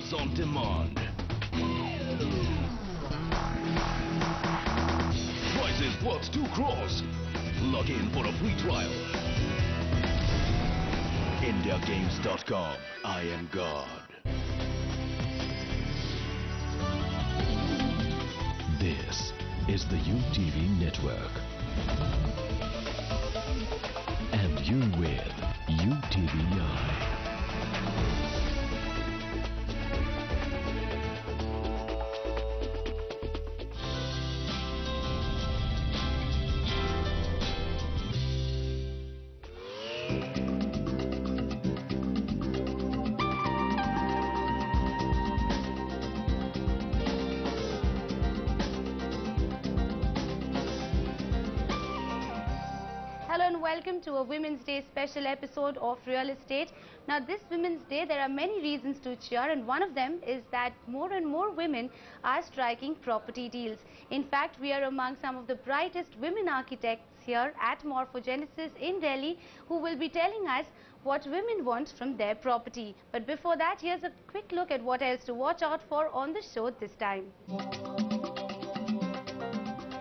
Prices on demand. Prices worth 2 crores. Log in for a free trial. IndiaGames.com. I am God. This is the UTV network. And you with UTVI. Hello and welcome to a Women's Day special episode of Real Estate. Now this Women's Day there are many reasons to cheer, and one of them is that more and more women are striking property deals. In fact, we are among some of the brightest women architects here at Morphogenesis in Delhi who will be telling us what women want from their property. But before that, here's a quick look at what else to watch out for on the show this time.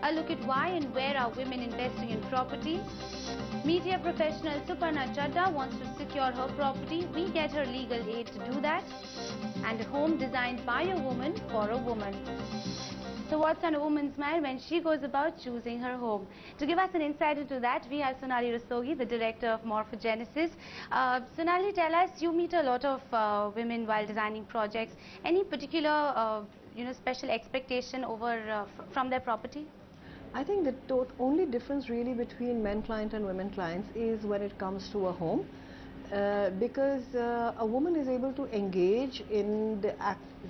A look at why and where are women investing in property. Media professional Suparna Chadda wants to secure her property. We get her legal aid to do that. And a home designed by a woman for a woman. So what's on a woman's mind when she goes about choosing her home? To give us an insight into that, we have Sonali Rastogi, the director of Morphogenesis. Sonali, tell us, you meet a lot of women while designing projects. Any particular special expectation over from their property? I think the only difference really between men client and women clients is when it comes to a home, because a woman is able to engage in the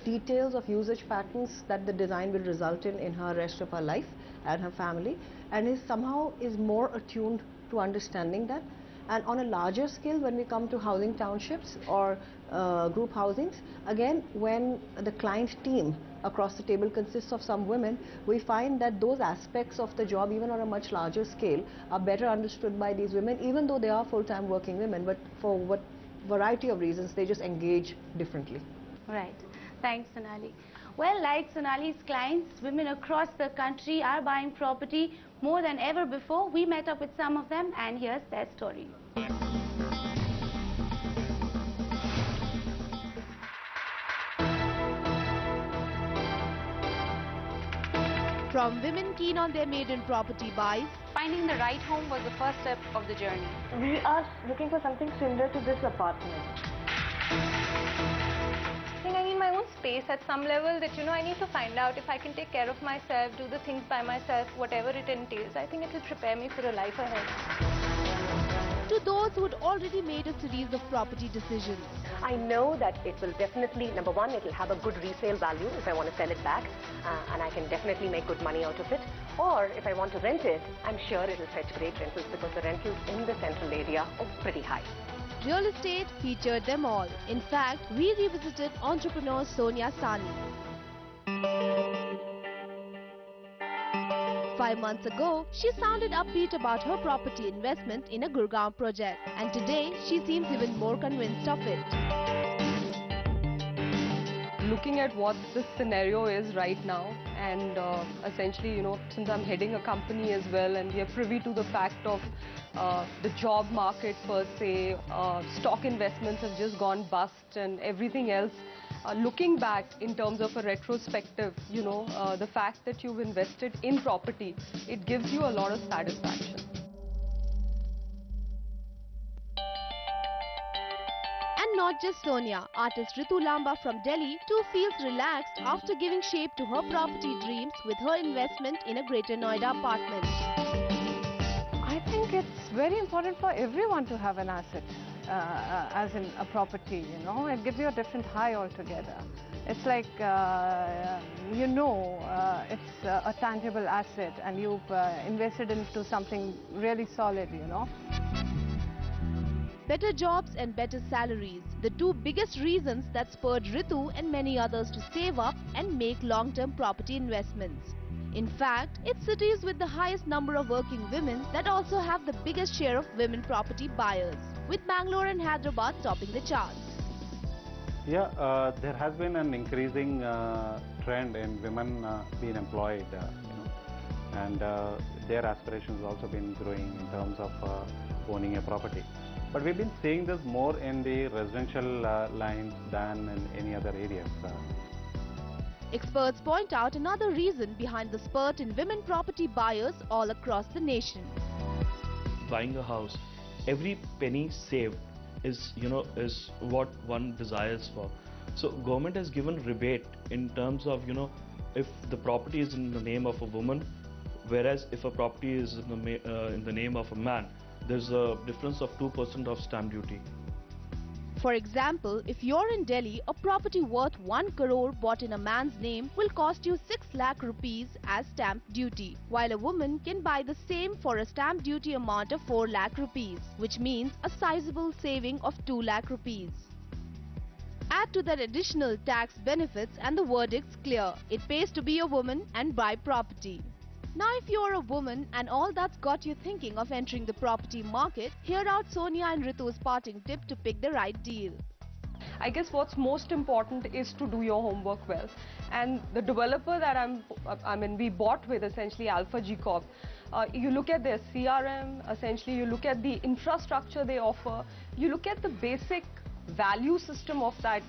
details of usage patterns that the design will result in her rest of her life and her family, and is more attuned to understanding that. And on a larger scale, when we come to housing townships or group housings, again, when the client team across the table consists of some women, we find that those aspects of the job, even on a much larger scale, are better understood by these women, even though they are full-time working women, but for what variety of reasons, they just engage differently. Right. Thanks, Sonali. Well, like Sonali's clients, women across the country are buying property more than ever before. We met up with some of them, and here's their story. From women keen on their maiden property buys, finding the right home was the first step of the journey. We are looking for something similar to this apartment. I think I need my own space at some level, that I need to find out if I can take care of myself, do the things by myself, whatever it entails. I think it will prepare me for a life ahead. To those who had already made a series of property decisions, I know that it will definitely, number one, it will have a good resale value if I want to sell it back, and I can definitely make good money out of it. Or if I want to rent it, I'm sure it will fetch great rentals because the rentals in the central area are pretty high. Real estate featured them all. In fact, we revisited entrepreneur Sonia Sani. 5 months ago, she sounded upbeat about her property investment in a Gurgaon project, and today she seems even more convinced of it. Looking at what this scenario is right now, and essentially, since I'm heading a company as well, and we are privy to the fact of the job market per se, stock investments have just gone bust and everything else. Looking back in terms of a retrospective, the fact that you've invested in property, it gives you a lot of satisfaction. And not just Sonia, artist Ritu Lamba from Delhi too feels relaxed after giving shape to her property dreams with her investment in a Greater Noida apartment. I think it's very important for everyone to have an asset, as in a property, It gives you a different high altogether. It's like, it's a tangible asset and you've invested into something really solid, Better jobs and better salaries, the two biggest reasons that spurred Ritu and many others to save up and make long-term property investments. In fact, it's cities with the highest number of working women that also have the biggest share of women property buyers, with Bangalore and Hyderabad topping the charts. Yeah, there has been an increasing trend in women being employed, and their aspirations also been growing in terms of owning a property. But we've been seeing this more in the residential lines than in any other areas. Experts point out another reason behind the spurt in women property buyers all across the nation. Buying a house, every penny saved is what one desires for. So government has given rebate in terms of if the property is in the name of a woman, whereas if a property is in the name of a man, there's a difference of 2% of stamp duty. For example, if you're in Delhi, a property worth 1 crore bought in a man's name will cost you 6 lakh rupees as stamp duty, while a woman can buy the same for a stamp duty amount of 4 lakh rupees, which means a sizable saving of 2 lakh rupees. Add to that additional tax benefits and the verdict's clear. It pays to be a woman and buy property. Now if you're a woman and all that's got you thinking of entering the property market, hear out Sonia and Ritu's parting tip to pick the right deal. I guess what's most important is to do your homework well. And the developer that we bought with, essentially Alpha G Corp, you look at their CRM, essentially you look at the infrastructure they offer, you look at the basic value system of that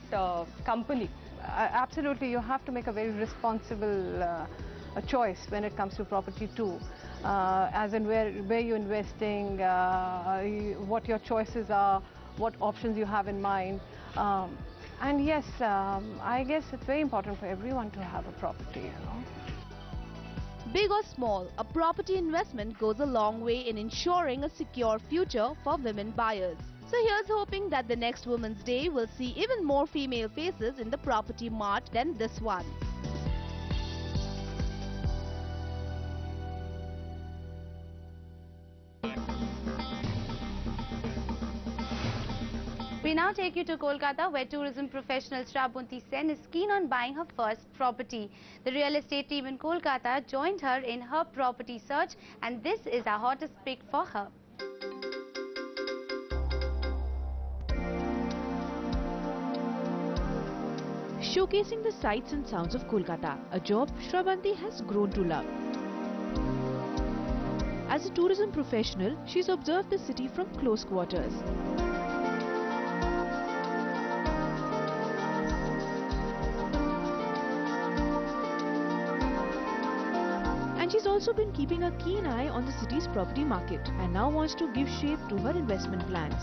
company. Absolutely, you have to make a very responsible a choice when it comes to property too, as in where you're investing, what your choices are, what options you have in mind. And yes, I guess it's very important for everyone to have a property, Big or small, a property investment goes a long way in ensuring a secure future for women buyers. So here's hoping that the next Women's Day will see even more female faces in the property mart than this one. We now take you to Kolkata, where tourism professional Shravanti Sen is keen on buying her first property. The real estate team in Kolkata joined her in her property search, and this is our hottest pick for her. Showcasing the sights and sounds of Kolkata, a job Shravanti has grown to love. As a tourism professional, she's observed the city from close quarters. And she's also been keeping a keen eye on the city's property market and now wants to give shape to her investment plans.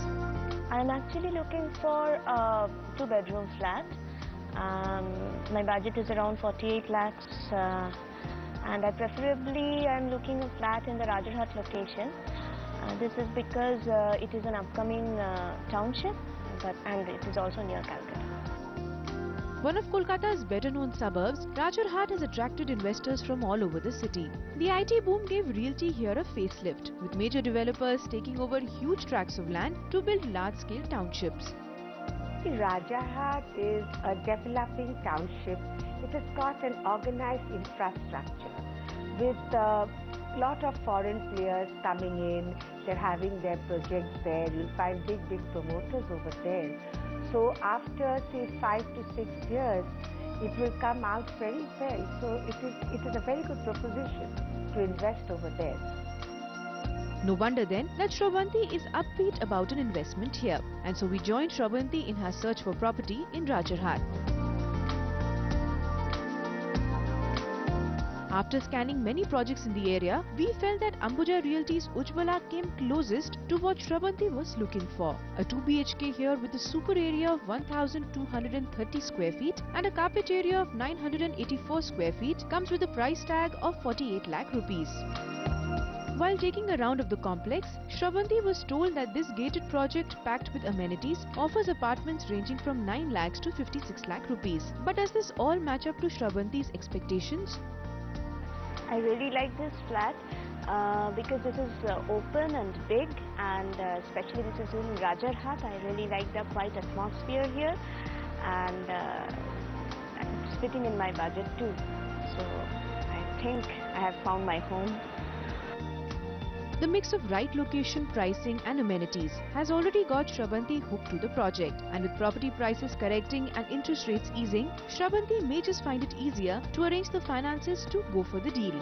I'm actually looking for a two-bedroom flat. My budget is around 48 lakhs and I'm looking a flat in the Rajarhat location. This is because it is an upcoming township and it is also near Calcutta. One of Kolkata's better-known suburbs, Rajarhat has attracted investors from all over the city. The IT boom gave realty here a facelift, with major developers taking over huge tracts of land to build large-scale townships. Rajarhat is a developing township. It has got an organized infrastructure with a lot of foreign players coming in. They're having their projects there. You'll find big promoters over there. So after say 5 to 6 years, it will come out very well. So it is a very good proposition to invest over there. No wonder then that Shravanti is upbeat about an investment here. And so we joined Shravanti in her search for property in Rajarhat. After scanning many projects in the area, we felt that Ambuja Realty's Ujjwala came closest to what Shravanti was looking for. A 2 BHK here with a super area of 1,230 square feet and a carpet area of 984 square feet comes with a price tag of 48 lakh rupees. While taking a round of the complex, Shravanti was told that this gated project packed with amenities offers apartments ranging from 9 lakhs to 56 lakh rupees. But does this all match up to Shravanti's expectations? I really like this flat because it is open and big, and especially this is in Rajarhat. I really like the quiet atmosphere here, and it's fitting in my budget too. So I think I have found my home. The mix of right location, pricing and amenities has already got Shravanti hooked to the project. And with property prices correcting and interest rates easing, Shravanti may just find it easier to arrange the finances to go for the deal.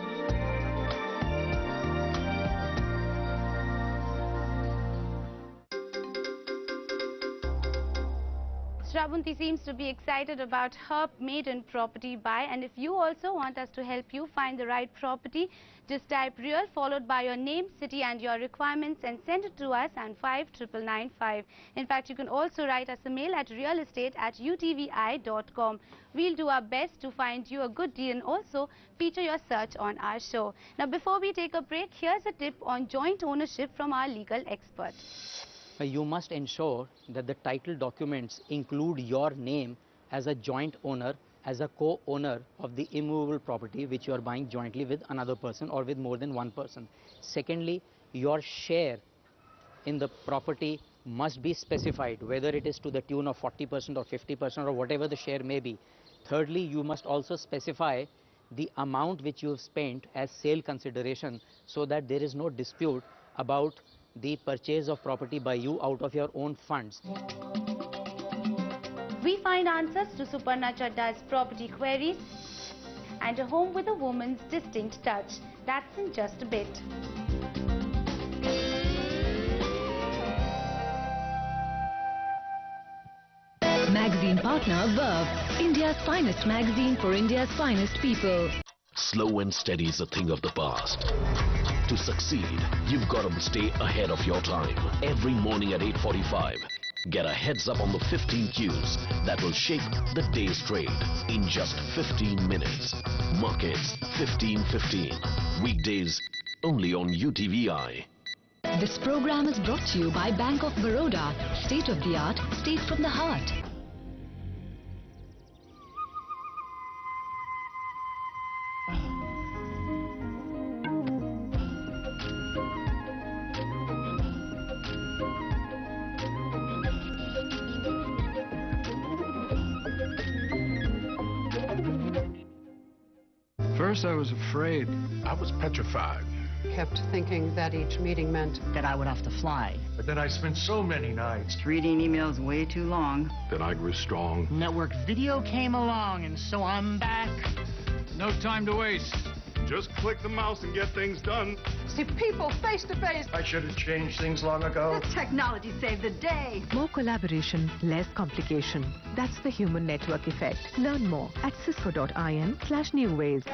Shravanti seems to be excited about her maiden property buy, and if you also want us to help you find the right property, just type real followed by your name, city and your requirements and send it to us on 59995. In fact, you can also write us a mail at realestate@utvi.com. We'll do our best to find you a good deal and also feature your search on our show. Now, before we take a break, here's a tip on joint ownership from our legal expert. You must ensure that the title documents include your name as a joint owner, as a co-owner of the immovable property which you are buying jointly with another person or with more than one person. Secondly, your share in the property must be specified, whether it is to the tune of 40% or 50% or whatever the share may be. Thirdly, you must also specify the amount which you have spent as sale consideration so that there is no dispute about the purchase of property by you out of your own funds. We find answers to Suparna Chadda's property queries and a home with a woman's distinct touch. That's in just a bit. Magazine partner Verve, India's finest magazine for India's finest people. Slow and steady is a thing of the past. To succeed, you've got to stay ahead of your time. Every morning at 8:45, get a heads up on the 15 cues that will shape the day's trade in just 15 minutes. Markets 15:15. Weekdays only on UTVI. This program is brought to you by Bank of Baroda. State of the art, state from the heart. First I was afraid. I was petrified. Kept thinking that each meeting meant that I would have to fly. But then I spent so many nights reading emails way too long. Then I grew strong. Network video came along, and so I'm back. No time to waste. Just click the mouse and get things done. See people face to face. I should have changed things long ago. The technology saved the day. More collaboration, less complication. That's the human network effect. Learn more at cisco.in/newways.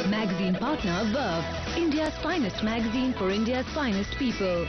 Magazine partner Verve, India's finest magazine for India's finest people.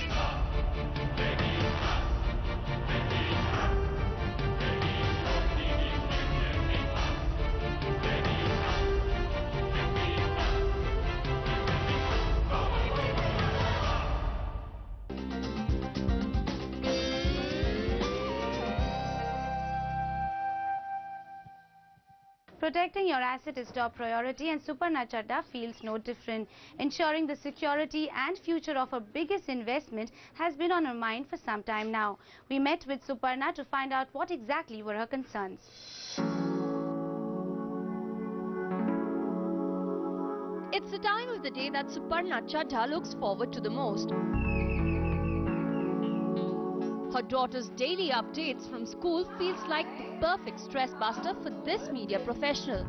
Protecting your asset is top priority, and Suparna Chadda feels no different. Ensuring the security and future of her biggest investment has been on her mind for some time now. We met with Suparna to find out what exactly were her concerns. It's the time of the day that Suparna Chadda looks forward to the most. Her daughter's daily updates from school feels like the perfect stress buster for this media professional.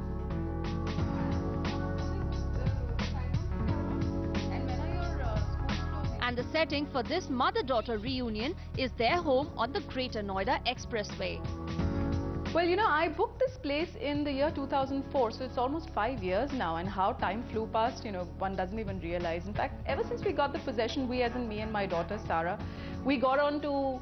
And the setting for this mother-daughter reunion is their home on the Greater Noida Expressway. Well, you know, I booked this place in the year 2004, so it's almost 5 years now, and how time flew past, you know, one doesn't even realize. In fact, ever since we got the possession, we as in me and my daughter Sarah, we got on to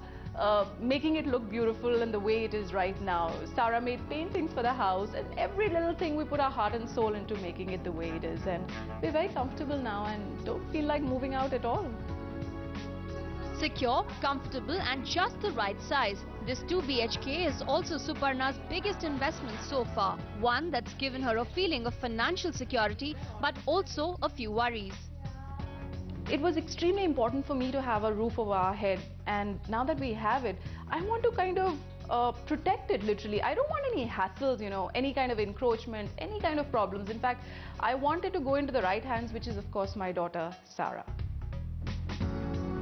making it look beautiful in the way it is right now. Sarah made paintings for the house, and every little thing we put our heart and soul into making it the way it is, and we're very comfortable now and don't feel like moving out at all. Secure, comfortable and just the right size. This 2 BHK is also Suparna's biggest investment so far. One that's given her a feeling of financial security but also a few worries. It was extremely important for me to have a roof over our head, and now that we have it, I want to kind of protect it literally. I don't want any hassles, you know, any kind of encroachment, any kind of problems. In fact, I want it to go into the right hands, which is of course my daughter Sarah.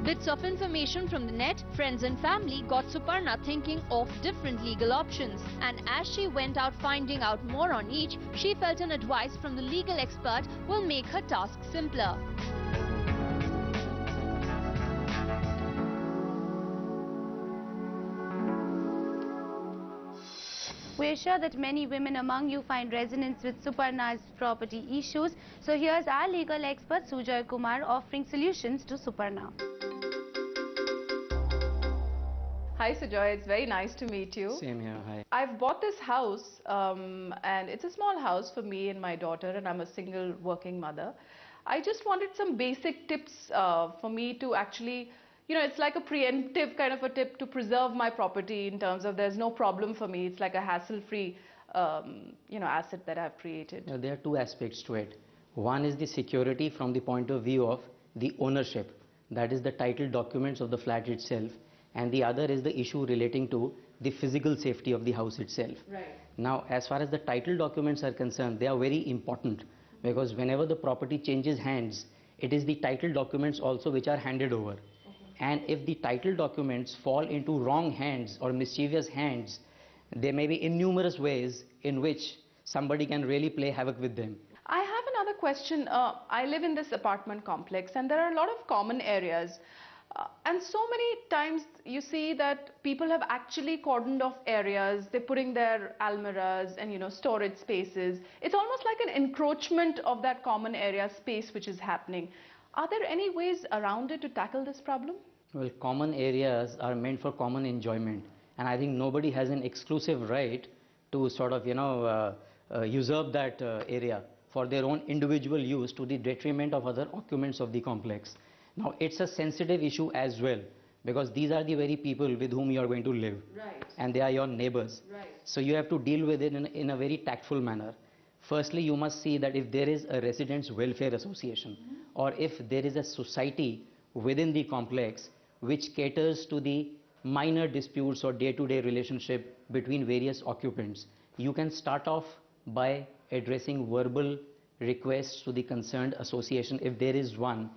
Bits of information from the net, friends and family got Suparna thinking of different legal options. And as she went out finding out more on each, she felt an advice from the legal expert will make her task simpler. We're sure that many women among you find resonance with Suparna's property issues. So here's our legal expert Sujoy Kumar offering solutions to Suparna. Hi Sujoy, it's very nice to meet you. Same here, hi. I've bought this house and it's a small house for me and my daughter, and I'm a single working mother. I just wanted some basic tips for me to actually, you know, it's like a preemptive kind of a tip to preserve my property in terms of there's no problem for me. It's like a hassle-free, you know, asset that I've created. Now, there are two aspects to it. One is the security from the point of view of the ownership, that is the title documents of the flat itself, and the other is the issue relating to the physical safety of the house itself. Right. Now, as far as the title documents are concerned, they are very important because whenever the property changes hands, it is the title documents also which are handed over. And if the title documents fall into wrong hands or mischievous hands, there may be innumerous ways in which somebody can really play havoc with them. I have another question. I live in this apartment complex and there are a lot of common areas. And so many times you see that people have actually cordoned off areas. They're putting their almirahs and, you know, storage spaces. It's almost like an encroachment of that common area space which is happening. Are there any ways around it to tackle this problem? Well, common areas are meant for common enjoyment, and I think nobody has an exclusive right to sort of, you know, usurp that area for their own individual use to the detriment of other occupants of the complex. Now, it's a sensitive issue as well because these are the very people with whom you are going to live. Right. And they are your neighbors. Right. So you have to deal with it in a very tactful manner. Firstly, you must see that if there is a residents' welfare association or if there is a society within the complex which caters to the minor disputes or day-to-day relationship between various occupants, you can start off by addressing verbal requests to the concerned association if there is one.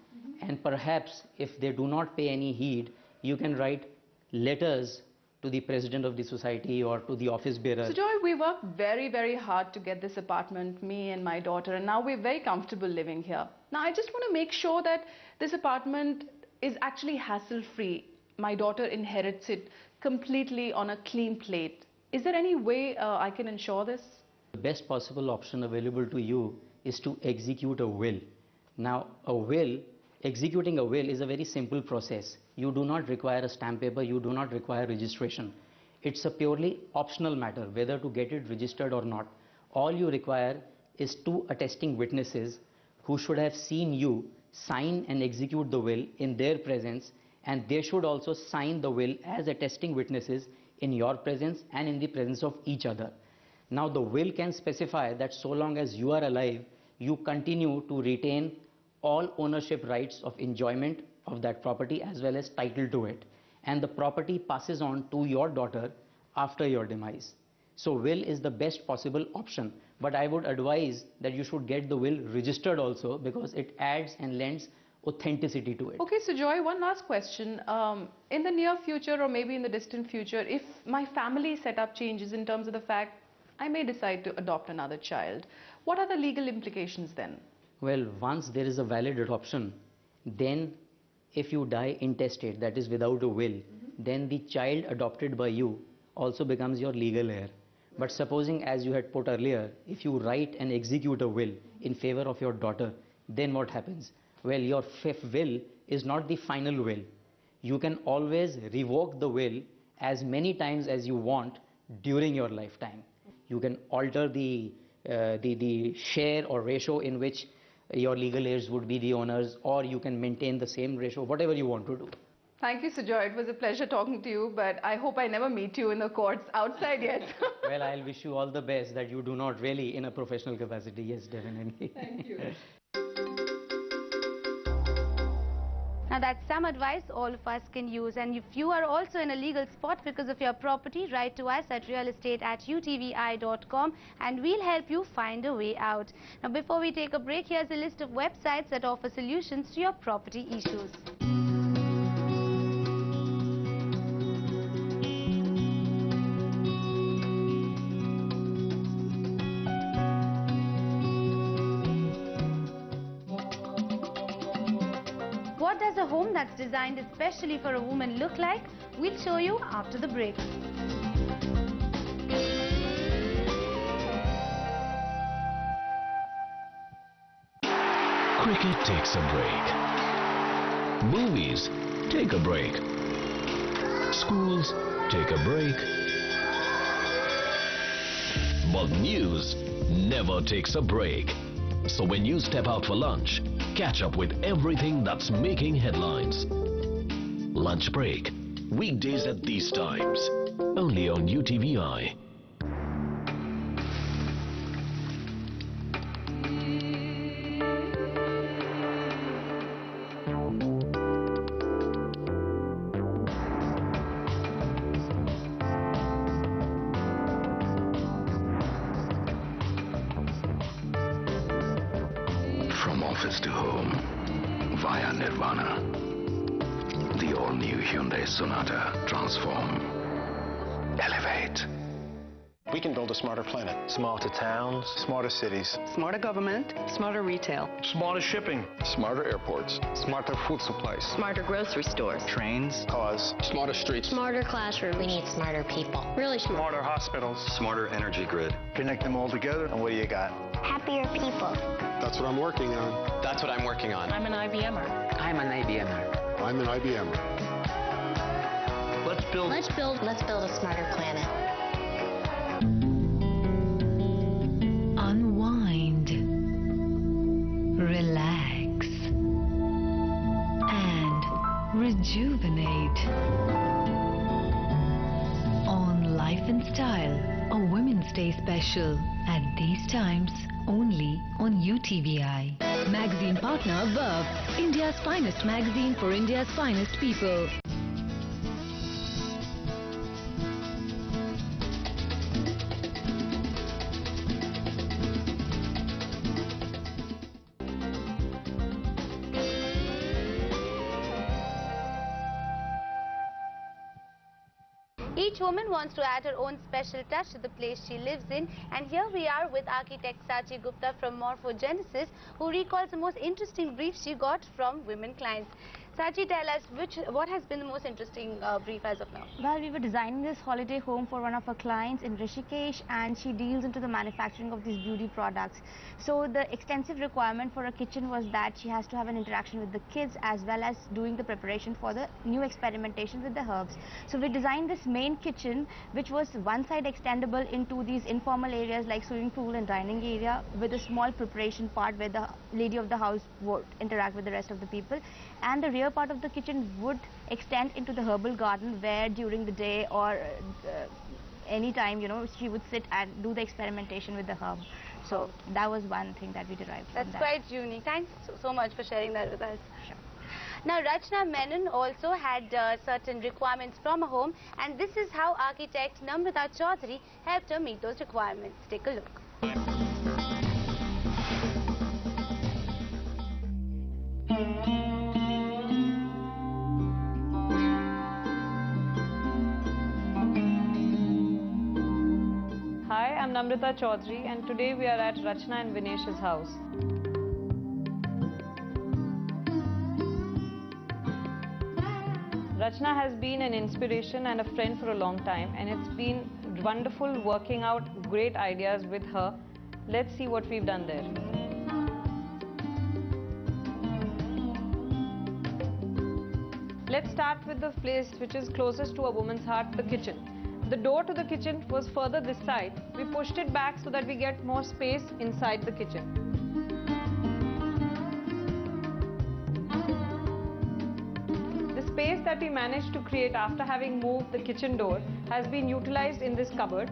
And perhaps if they do not pay any heed, you can write letters to the president of the society or to the office bearer. So Joy, we worked very, very hard to get this apartment, me and my daughter, and now we're very comfortable living here. Now I just want to make sure that this apartment is actually hassle-free. My daughter inherits it completely on a clean plate. Is there any way I can ensure this? The best possible option available to you is to execute a will. Now, executing a will is a very simple process. You do not require a stamp paper, you do not require registration. It's a purely optional matter whether to get it registered or not. All you require is 2 attesting witnesses who should have seen you sign and execute the will in their presence, and they should also sign the will as attesting witnesses in your presence and in the presence of each other. Now, the will can specify that so long as you are alive, you continue to retain all ownership rights of enjoyment of that property as well as title to it, and the property passes on to your daughter after your demise. So will is the best possible option, but I would advise that you should get the will registered also because it adds and lends authenticity to it. Okay, so Joy, one last question. In the near future or maybe in the distant future, if my family setup changes in terms of the fact I may decide to adopt another child, what are the legal implications then? Well, once there is a valid adoption, then if you die intestate, that is without a will, then the child adopted by you also becomes your legal heir. But supposing, as you had put earlier, if you write and execute a will in favor of your daughter, then what happens? Well, your fifth will is not the final will. You can always revoke the will as many times as you want during your lifetime. You can alter the share or ratio in which your legal heirs would be the owners, or you can maintain the same ratio, whatever you want to do. Thank you, Sujoy. It was a pleasure talking to you, but I hope I never meet you in the courts outside yet. Well, I'll wish you all the best that you do not really in a professional capacity. Yes, definitely. Thank you. Now that's some advice all of us can use, and if you are also in a legal spot because of your property, write to us at realestate@utvi.com and we'll help you find a way out. Now before we take a break, here's a list of websites that offer solutions to your property issues. What does a home that's designed especially for a woman look like? We'll show you after the break. Cricket takes a break. Movies take a break. Schools take a break. But news never takes a break. So when you step out for lunch, catch up with everything that's making headlines. Lunch break, weekdays at these times, only on UTVI. From office to home, via Nirvana. The all-new Hyundai Sonata. Transform. Elevate. We can build a smarter planet. Smarter towns. Smarter cities. Smarter government. Smarter retail. Smarter shipping. Smarter airports. Smarter food supplies. Smarter grocery stores. Trains. Cars. Smarter streets. Smarter classrooms. We need smarter people. Really smart. Smarter hospitals. Smarter energy grid. Connect them all together, and what do you got? Happier people. That's what I'm working on. That's what I'm working on. I'm an IBMer. I'm an IBMer. I'm an IBMer. Let's build a smarter planet. Unwind, relax, and rejuvenate. On Life and Style, a Women's Day special at these times only on UTVI. Magazine partner Verve, India's finest magazine for India's finest people. Each woman wants to add her own special touch to the place she lives in, and here we are with architect Sachi Gupta from Morphogenesis, who recalls the most interesting briefs she got from women clients. Sachi, tell us what has been the most interesting brief as of now? Well, we were designing this holiday home for one of our clients in Rishikesh, and she deals into the manufacturing of these beauty products. So the extensive requirement for a kitchen was that she has to have an interaction with the kids as well as doing the preparation for the new experimentation with the herbs. So we designed this main kitchen, which was one side extendable into these informal areas like swimming pool and dining area, with a small preparation part where the lady of the house would interact with the rest of the people, and the rear part of the kitchen would extend into the herbal garden, where during the day or any time, you know, she would sit and do the experimentation with the herb. So that was one thing that we derived from that. That's quite unique. Thanks so much for sharing that with us. Sure. Now, Rachna Menon also had certain requirements from a home, and this is how architect Namrata Chaudhary helped her meet those requirements. Take a look. Hi, I'm Namrata Chaudhary, and today we are at Rachna and Vinesh's house. Rachna has been an inspiration and a friend for a long time, and it's been wonderful working out great ideas with her. Let's see what we've done there. Let's start with the place which is closest to a woman's heart, the kitchen. The door to the kitchen was further this side. We pushed it back so that we get more space inside the kitchen. The space space that we managed to create after having moved the kitchen door has been utilized in this cupboard.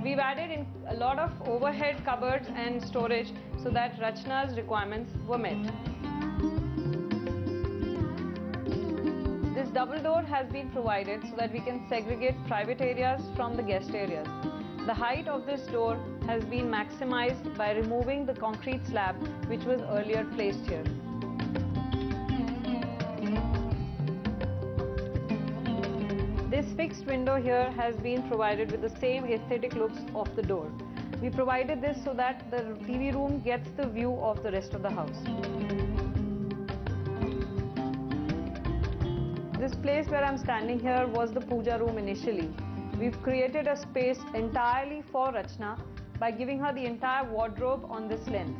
We've added in a lot of overhead cupboards and storage so that Rachna's requirements were met. This double door has been provided so that we can segregate private areas from the guest areas. The height of this door has been maximized by removing the concrete slab which was earlier placed here. This fixed window here has been provided with the same aesthetic looks of the door. We provided this so that the TV room gets the view of the rest of the house. This place where I'm standing here was the puja room initially. We've created a space entirely for Rachna by giving her the entire wardrobe on this length.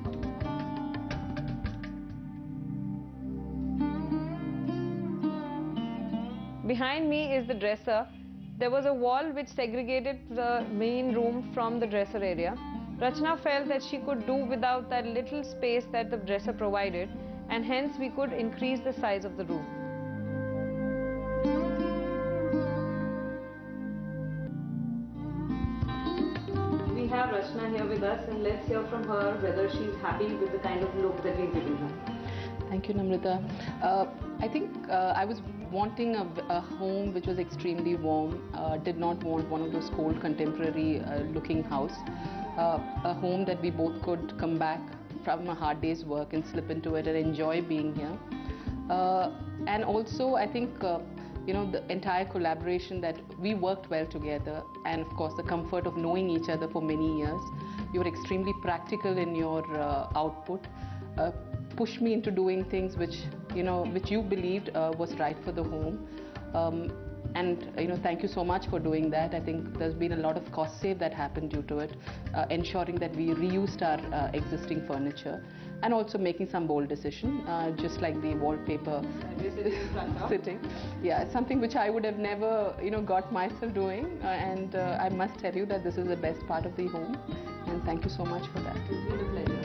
Behind me is the dresser. There was a wall which segregated the main room from the dresser area. Rachna felt that she could do without that little space that the dresser provided, and hence we could increase the size of the room. We have Rachna here with us, and let's hear from her whether she's happy with the kind of look that we've given her. Thank you, Namrata. I think I was wanting a home which was extremely warm, did not want one of those cold contemporary looking house, a home that we both could come back from a hard day's work and slip into it and enjoy being here. And also I think the entire collaboration, that we worked well together, and of course the comfort of knowing each other for many years. You were extremely practical in your output, pushed me into doing things which you believed was right for the home. And thank you so much for doing that. I think there's been a lot of cost save that happened due to it, ensuring that we reused our existing furniture, and also making some bold decision, just like the wallpaper sitting. Yeah, it's something which I would have never got myself doing, and I must tell you that this is the best part of the home, and thank you so much for that. It's been a pleasure.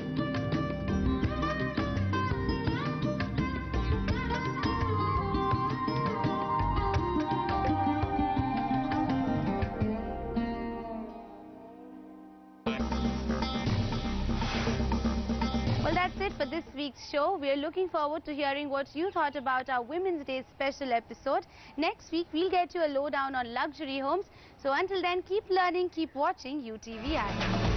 Well, that's it for this week's show. We are looking forward to hearing what you thought about our Women's Day special episode. Next week, we'll get you a lowdown on luxury homes. So until then, keep learning, keep watching UTVI.